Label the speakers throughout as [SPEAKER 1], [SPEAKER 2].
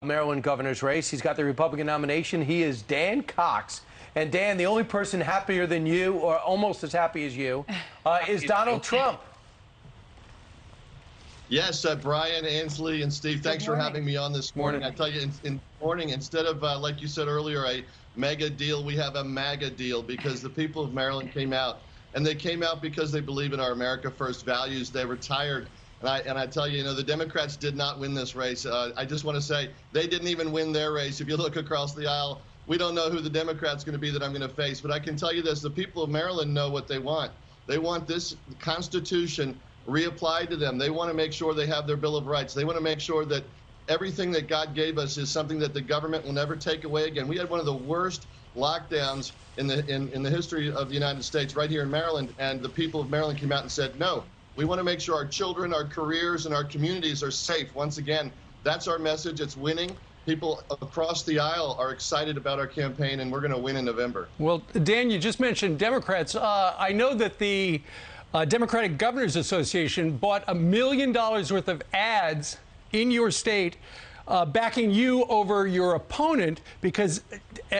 [SPEAKER 1] Maryland governor's race. He's got the Republican nomination. He is Dan Cox. And Dan, the only person happier than you, or almost as happy as you, is Donald Trump.
[SPEAKER 2] Yes, Brian, Ainsley, and Steve, thanks for having me on this morning. I tell you, in morning, instead of, like you said earlier, a mega deal, we have a MAGA deal, because the people of Maryland came out, and they came out because they believe in our America First values. They were tired. And I tell you, the Democrats did not win this race. I just want to say they didn't even win their race. If you look across the aisle, we don't know who the Democrat's going to be that I'm going to face. But I can tell you this, the people of Maryland know what they want. They want this Constitution reapplied to them. They want to make sure they have their Bill of Rights. They want to make sure that everything that God gave us is something that the government will never take away again. We had one of the worst lockdowns in the history of the United States right here in Maryland, and the people of Maryland came out and said, no. We want to make sure our children, our careers, and our communities are safe. Once again, that's our message. It's winning. People across the aisle are excited about our campaign, and we're going to win in November.
[SPEAKER 1] Well, Dan, you just mentioned Democrats. I know that the Democratic Governors Association bought $1 million worth of ads in your state backing you over your opponent because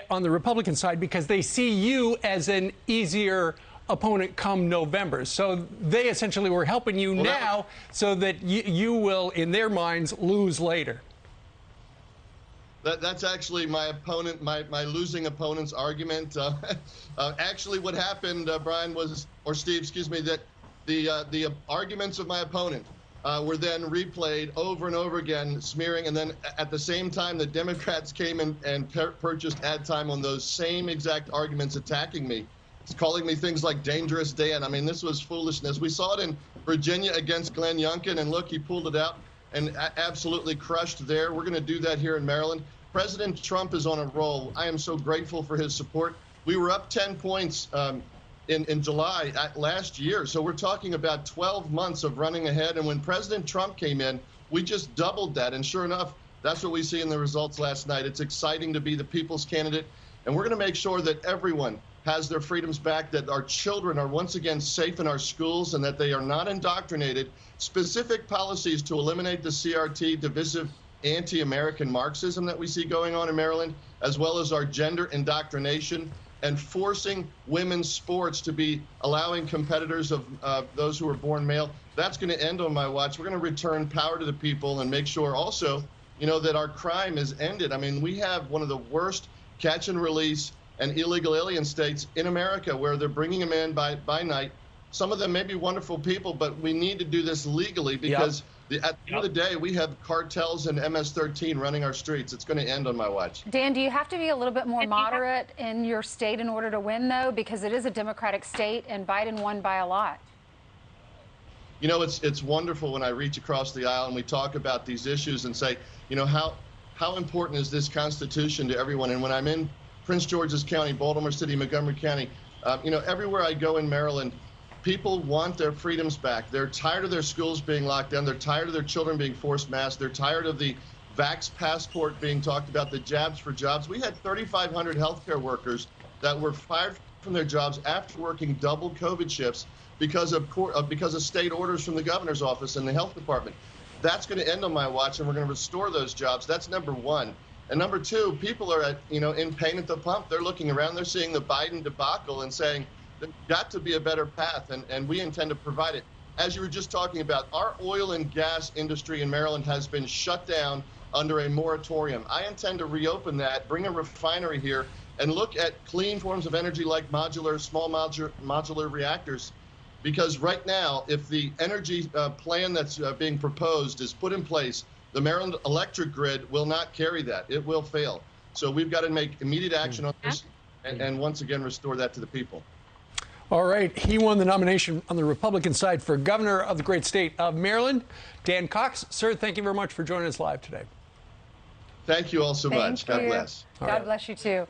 [SPEAKER 1] on the Republican side, because they see you as an easier opponent come November. So they essentially were helping you now so that you will, in their minds, lose later.
[SPEAKER 2] That's actually my opponent, my losing opponent's argument. Actually, what happened, Brian, was, or Steve, excuse me, that the arguments of my opponent were then replayed over and over again, smearing, and then at the same time, the Democrats came and purchased ad time on those same exact arguments, attacking me. Calling me things like Dangerous Dan. I mean, this was foolishness. We saw it in Virginia against Glenn Youngkin, and look, he pulled it out and absolutely crushed there. We're going to do that here in Maryland. President Trump is on a roll. I am so grateful for his support. We were up 10 points in July last year, so we're talking about 12 months of running ahead, and when President Trump came in, we just doubled that, and sure enough, that's what we see in the results last night. It's exciting to be the people's candidate, and we're going to make sure that everyone has their freedoms back, that our children are once again safe in our schools, and that they are not indoctrinated. Specific policies to eliminate the CRT, divisive anti-American Marxism that we see going on in Maryland, as well as our gender indoctrination and forcing women's sports to be allowing competitors of those who are born male. That's going to end on my watch. We're going to return power to the people and make sure also, that our crime is ended. I mean, we have one of the worst catch and release and illegal alien states in America, where they're bringing them in by night. Some of them may be wonderful people, but we need to do this legally, because at the end of the day, we have cartels and MS-13 running our streets. It's going to end on my watch.
[SPEAKER 3] Dan, do you have to be a little bit more moderate in your state in order to win, though? Because it is a Democratic state, and Biden won by a lot.
[SPEAKER 2] It's wonderful when I reach across the aisle and we talk about these issues and say, how important is this Constitution to everyone? And when I'm in Prince George's County, Baltimore City, Montgomery County, everywhere I go in Maryland, people want their freedoms back. They're tired of their schools being locked down. They're tired of their children being forced masked. They're tired of the vax passport being talked about, the jabs for jobs. We had 3,500 healthcare workers that were fired from their jobs after working double COVID shifts because of state orders from the governor's office and the health department. That's going to end on my watch, and we're going to restore those jobs. That's number one. And number two, people are in pain at the pump. They're looking around, they're seeing the Biden debacle and saying there's got to be a better path, and we intend to provide it. As you were just talking about, our oil and gas industry in Maryland has been shut down under a moratorium. I intend to reopen that, bring a refinery here, and look at clean forms of energy like small modular reactors. Because right now, if the energy plan that's being proposed is put in place, the Maryland electric grid will not carry that. It will fail. So we've got to make immediate action on this and once again restore that to the people.
[SPEAKER 1] All right. He won the nomination on the Republican side for governor of the great state of Maryland. Dan Cox, sir, thank you very much for joining us live today.
[SPEAKER 2] Thank you all so much. God bless.
[SPEAKER 3] God bless you, too.